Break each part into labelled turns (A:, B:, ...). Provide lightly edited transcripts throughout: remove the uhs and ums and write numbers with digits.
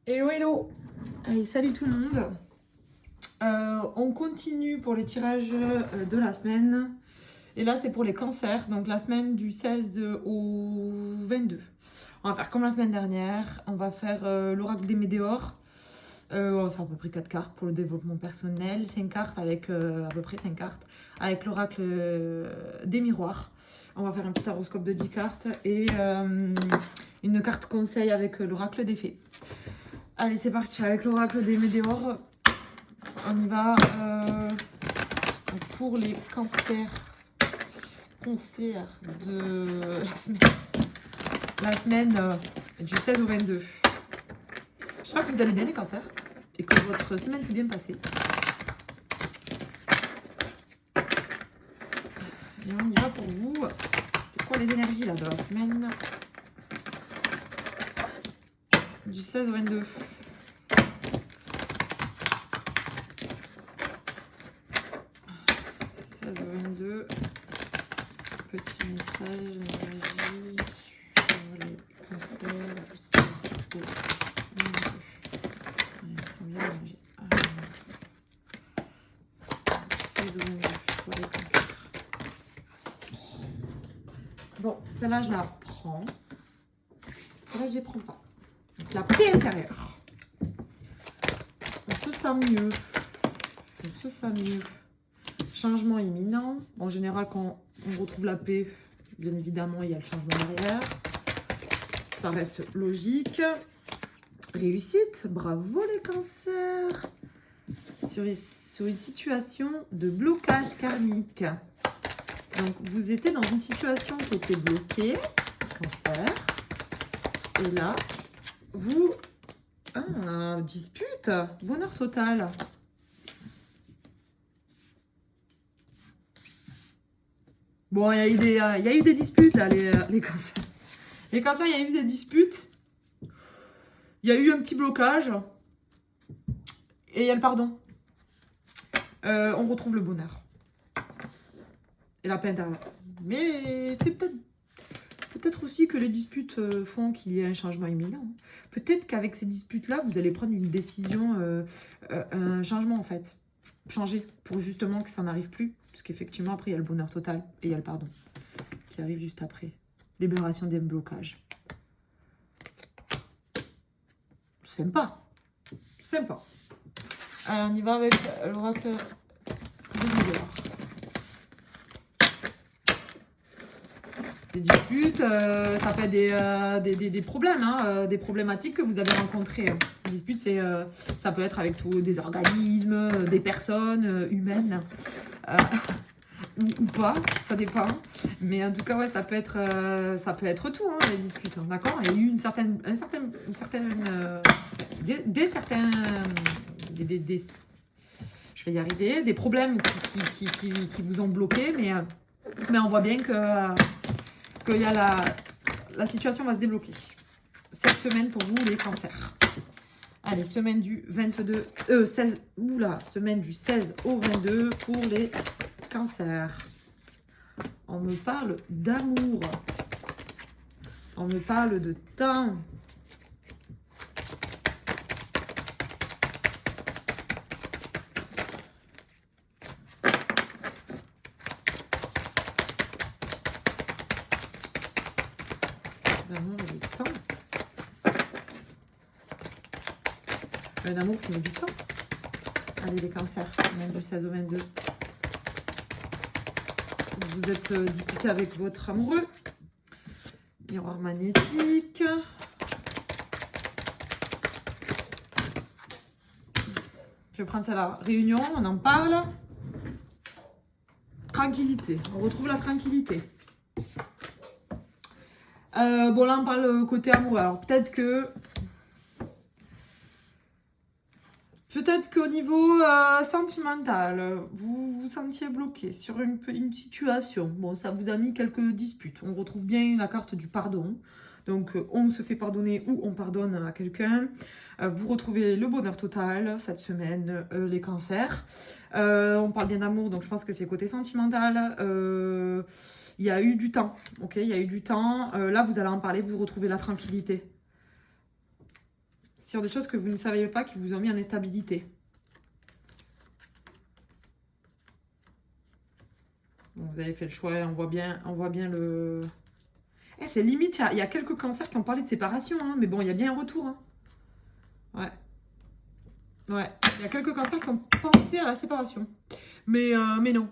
A: Hello, hello. Allez, salut tout le monde. On continue pour les tirages de la semaine. Et là, c'est pour les cancers. Donc, la semaine du 16 au 22. On va faire comme la semaine dernière. On va faire l'oracle des météores. On va faire à peu près 4 cartes pour le développement personnel. 5 cartes avec à peu près 5 cartes. Avec l'oracle des miroirs. On va faire un petit horoscope de 10 cartes. Et une carte conseil avec l'oracle des fées. Allez, c'est parti avec l'oracle des météores. On y va pour les cancers de la semaine du 16 au 22. J'espère que vous allez bien les cancers et que votre semaine s'est bien passée. Et on y va pour vous. C'est quoi les énergies là de la semaine du 16 au 22? Petit message, énergie sur les cancers du 16 au 22. Allez, ils sont bien mélangés. Du 16 au 22 pour les cancers. Bon, celle-là, je la prends. Celle-là, je ne les prends pas. Donc, la paix intérieure. On se sent mieux. On se sent mieux. Changement imminent. En général, quand on retrouve la paix, bien évidemment, il y a le changement derrière. Ça reste logique. Réussite. Bravo les cancers. Sur une situation de blocage karmique. Donc, vous étiez dans une situation qui était bloquée. Cancer. Et là, vous... Ah, dispute. Bonheur total. Bon, il y a eu des disputes, là, les cancers. Les cancers, il y a eu des disputes. Il y a eu un petit blocage. Et il y a le pardon. On retrouve le bonheur. Et la paix intérieure. Mais c'est peut-être aussi que les disputes font qu'il y ait un changement imminent. Peut-être qu'avec ces disputes-là, vous allez prendre une décision, un changement, en fait. Changer pour justement que ça n'arrive plus. Parce qu'effectivement, après, il y a le bonheur total et il y a le pardon qui arrive juste après. Libération des blocages. Sympa. Sympa. Alors, on y va avec l'oracle des météores. Des disputes, ça peut être des problèmes, hein, des problématiques que vous avez rencontrées. Hein. Les disputes, ça peut être avec des organismes, des personnes humaines. Ou pas, ça dépend. Mais en tout cas, ouais, ça peut être tout, hein, les disputes, hein, d'accord. Il y a eu je vais y arriver, des problèmes qui vous ont bloqué, mais on voit bien que y a la situation va se débloquer. Cette semaine pour vous, les cancers. Allez, semaine du 16, semaine du 16 au 22 pour les cancers. On me parle d'amour. On me parle de temps. D'amour et de temps. Un amour qui met du temps. Allez, les cancers, semaine du 16 au 22. Vous êtes disputé avec votre amoureux. Miroir magnétique. Je vais prendre celle-là. Réunion, on en parle. Tranquillité. On retrouve la tranquillité. Bon, là, on parle côté amoureux. Alors, peut-être qu'au niveau sentimental, vous vous sentiez bloqué sur une situation. Bon, ça vous a mis quelques disputes. On retrouve bien la carte du pardon. Donc, on se fait pardonner ou on pardonne à quelqu'un. Vous retrouvez le bonheur total cette semaine, les cancers. On parle bien d'amour, donc je pense que c'est côté sentimental. Il y a eu du temps, ok. Il y a eu du temps. Là, vous allez en parler, vous retrouvez la tranquillité. sur des choses que vous ne saviez pas qui vous ont mis en instabilité. Donc, vous avez fait le choix, on voit bien le... c'est limite, il y a quelques cancers qui ont parlé de séparation, hein, mais bon, il y a bien un retour. Hein. Ouais. Ouais, il y a quelques cancers qui ont pensé à la séparation. Mais non.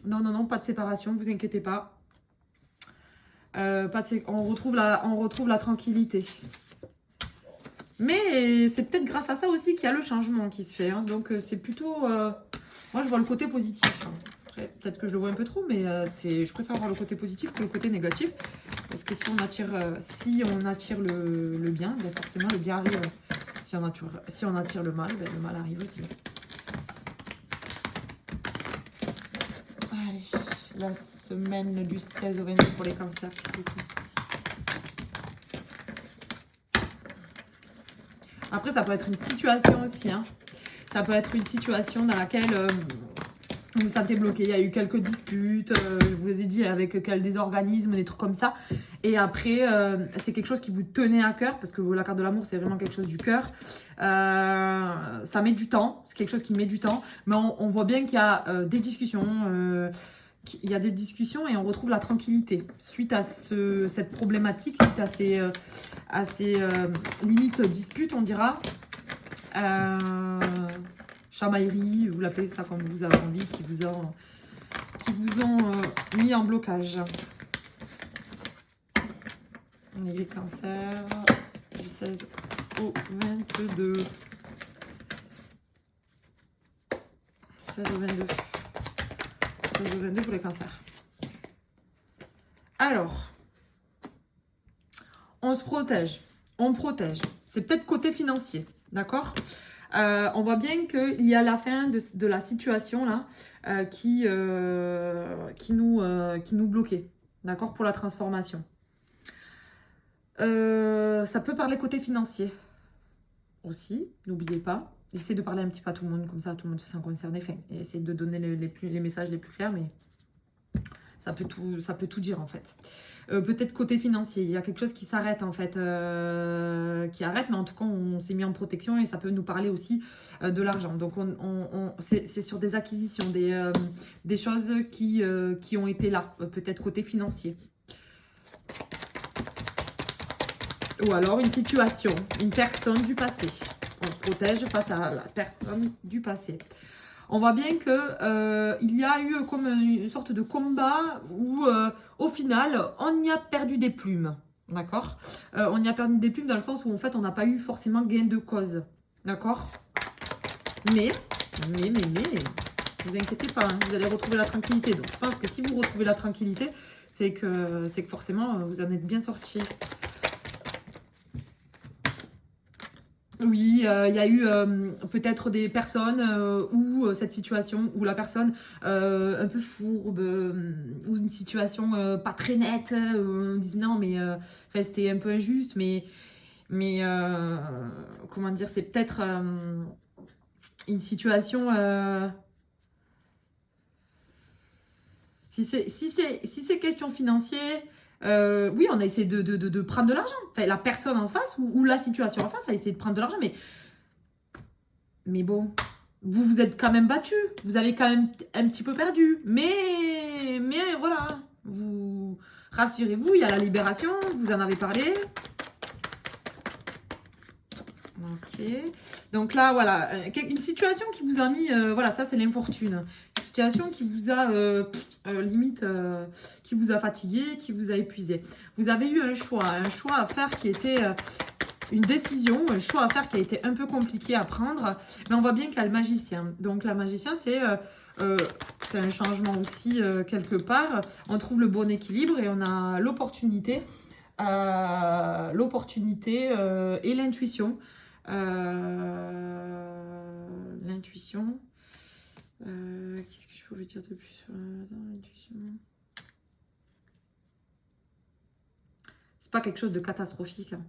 A: Non, pas de séparation, vous inquiétez pas. On retrouve la tranquillité. Mais c'est peut-être grâce à ça aussi qu'il y a le changement qui se fait. Hein. Donc c'est plutôt... moi je vois le côté positif. Hein. Après, peut-être que je le vois un peu trop, mais je préfère voir le côté positif que le côté négatif. Parce que si on attire le bien, ben forcément le bien arrive. Si on attire le mal, ben le mal arrive aussi. Allez, la semaine du 16 au 22 pour les cancers, s'il vous plaît. Après, ça peut être une situation aussi. Hein. Ça peut être une situation dans laquelle vous vous sentez bloqué. Il y a eu quelques disputes, je vous ai dit, avec des organismes, des trucs comme ça. Et après, c'est quelque chose qui vous tenait à cœur, parce que la carte de l'amour, c'est vraiment quelque chose du cœur. Ça met du temps, c'est quelque chose qui met du temps. Mais on voit bien qu'il y a des discussions. Il y a des discussions et on retrouve la tranquillité. Suite à cette problématique, suite à ces limites disputes, on dira. Chamaillerie, vous l'appelez ça comme vous avez envie, qui vous ont mis en blocage. On est les cancers du 16 au 22. 16 au 22. 16 au 22 pour les cancers. Alors, on se protège. On protège. C'est peut-être côté financier, d'accord ? On voit bien qu'il y a la fin de la situation là qui nous bloquait, d'accord, pour la transformation. Ça peut parler côté financier aussi, n'oubliez pas. Essayez de parler un petit peu à tout le monde, comme ça tout le monde se sent concerné. Enfin, essayez de donner les messages les plus clairs, mais ça peut tout dire en fait. Peut-être côté financier, il y a quelque chose qui s'arrête en fait, qui arrête, mais en tout cas on s'est mis en protection et ça peut nous parler aussi de l'argent. Donc c'est sur des acquisitions, des choses qui ont été là, peut-être côté financier. Ou alors une situation, une personne du passé. On se protège face à la personne du passé. On voit bien que il y a eu comme une sorte de combat où au final on y a perdu des plumes, d'accord, on y a perdu des plumes dans le sens où en fait on n'a pas eu forcément gain de cause, d'accord, mais vous inquiétez pas, hein, vous allez retrouver la tranquillité. Donc je pense que si vous retrouvez la tranquillité, c'est que forcément vous en êtes bien sorti. Oui, il y a eu peut-être des personnes où cette situation, où la personne un peu fourbe, ou une situation pas très nette, on dit non mais c'était un peu injuste, mais comment dire, c'est peut-être une situation, si c'est question financière. Oui, on a essayé de prendre de l'argent. Enfin, la personne en face ou la situation en face a essayé de prendre de l'argent, mais bon, vous vous êtes quand même battu. Vous avez quand même un petit peu perdu. Mais voilà, vous rassurez-vous, il y a la libération, vous en avez parlé. Ok. Donc là, voilà, une situation qui vous a mis, voilà, ça c'est l'infortune. Une situation qui vous a limite, qui vous a fatigué, qui vous a épuisé. Vous avez eu un choix à faire qui était une décision, un choix à faire qui a été un peu compliqué à prendre. Mais on voit bien qu'il y a le magicien. Donc la magicien, c'est un changement aussi quelque part. On trouve le bon équilibre et on a l'opportunité et l'intuition. L'intuition. Qu'est-ce que je pouvais dire de plus sur l'intuition? C'est pas quelque chose de catastrophique. Hein.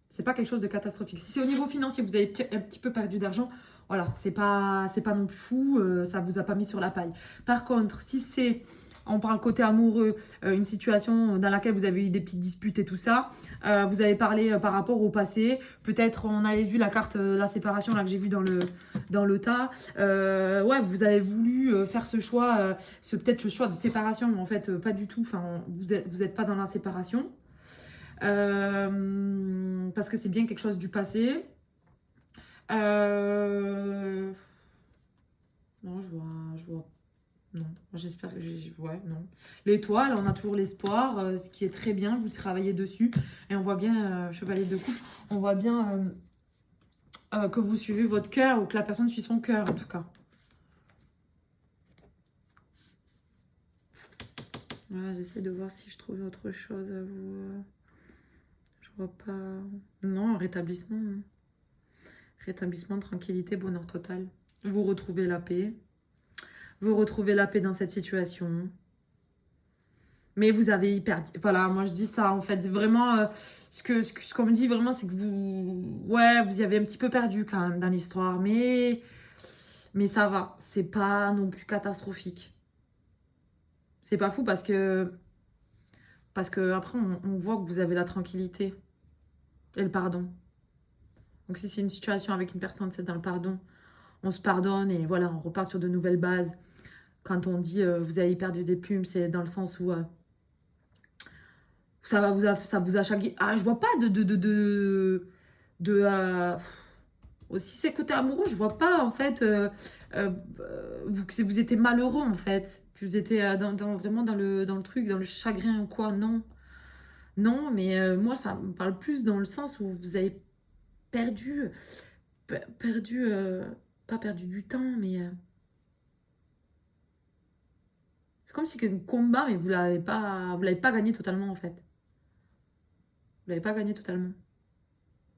A: C'est pas quelque chose de catastrophique. Si c'est au niveau financier, vous avez un petit peu perdu d'argent, voilà, c'est pas non plus fou, ça vous a pas mis sur la paille. Par contre, si c'est On parle côté amoureux, une situation dans laquelle vous avez eu des petites disputes et tout ça. Vous avez parlé par rapport au passé. Peut-être on avait vu la carte, la séparation là que j'ai vue dans le tas. Ouais, vous avez voulu faire ce choix, peut-être ce choix de séparation, mais en fait pas du tout. Enfin, vous êtes pas dans la séparation. Parce que c'est bien quelque chose du passé. Non, je vois. Non, j'espère que ouais, non. L'étoile, on a toujours l'espoir, ce qui est très bien, vous travaillez dessus. Et on voit bien, chevalier de coupe, on voit bien que vous suivez votre cœur ou que la personne suit son cœur, en tout cas. Voilà, j'essaie de voir si je trouve autre chose à vous. Je vois pas. Non, rétablissement. Hein. Rétablissement, tranquillité, bonheur total. Vous retrouvez la paix. Vous retrouvez la paix dans cette situation. Mais vous avez hyper... Voilà, moi je dis ça en fait. C'est vraiment... ce qu'on me dit vraiment, c'est que vous... Ouais, vous y avez un petit peu perdu quand même dans l'histoire. Mais ça va. C'est pas non plus catastrophique. C'est pas fou parce que... Parce que après, on voit que vous avez la tranquillité. Et le pardon. Donc si c'est une situation avec une personne, c'est dans le pardon. On se pardonne et voilà, on repart sur de nouvelles bases. Quand on dit vous avez perdu des plumes, c'est dans le sens où ça vous a choqué. Ah, je vois pas si c'est côté amoureux, je vois pas en fait que vous étiez malheureux en fait. Que vous étiez vraiment dans le truc, dans le chagrin ou quoi. Non. Non, mais moi ça me parle plus dans le sens où vous avez perdu, pas perdu du temps, mais... C'est comme si un combat, mais vous l'avez pas gagné totalement en fait. Vous l'avez pas gagné totalement.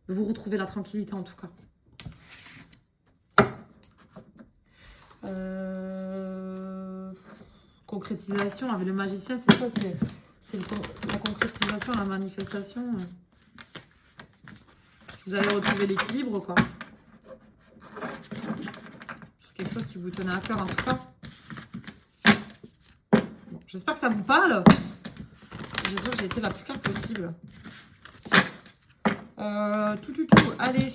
A: Vous retrouvez la tranquillité en tout cas. Concrétisation avec le magicien, c'est ça, c'est la concrétisation, la manifestation. Vous allez retrouver l'équilibre quoi. C'est quelque chose qui vous tenait à cœur en tout cas. J'espère que ça vous parle. J'espère que j'ai été la plus claire possible. Tout. Allez,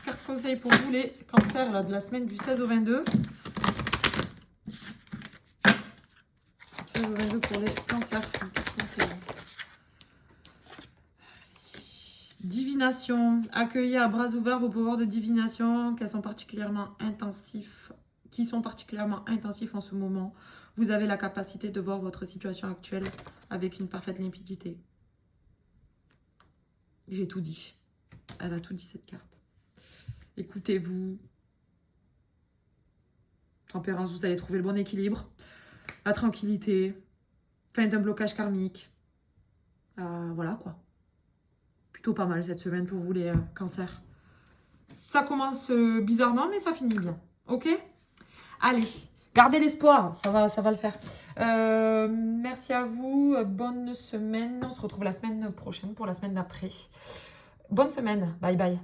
A: carte conseil pour vous les cancers là, de la semaine du 16 au 22. 16 au 22 pour les cancers. Divination. Accueillez à bras ouverts vos pouvoirs de divination qui sont particulièrement intensifs en ce moment. Vous avez la capacité de voir votre situation actuelle avec une parfaite limpidité. J'ai tout dit. Elle a tout dit cette carte. Écoutez-vous. Tempérance, vous allez trouver le bon équilibre. La tranquillité. Fin d'un blocage karmique. Voilà quoi. Plutôt pas mal cette semaine pour vous les cancers. Ça commence bizarrement mais ça finit bien. Ok ? Allez. Gardez l'espoir, ça va le faire. Merci à vous, bonne semaine. On se retrouve la semaine prochaine pour la semaine d'après. Bonne semaine, bye bye.